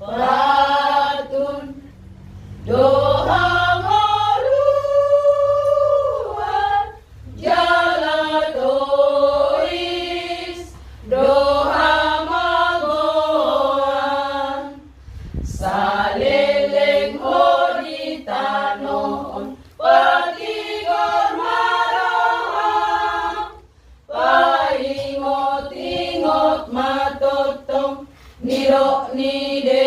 Patun doha maluan jalatois doha magoan saleleng hoditanon patigor marahang paingot-ingot matotong niro ni de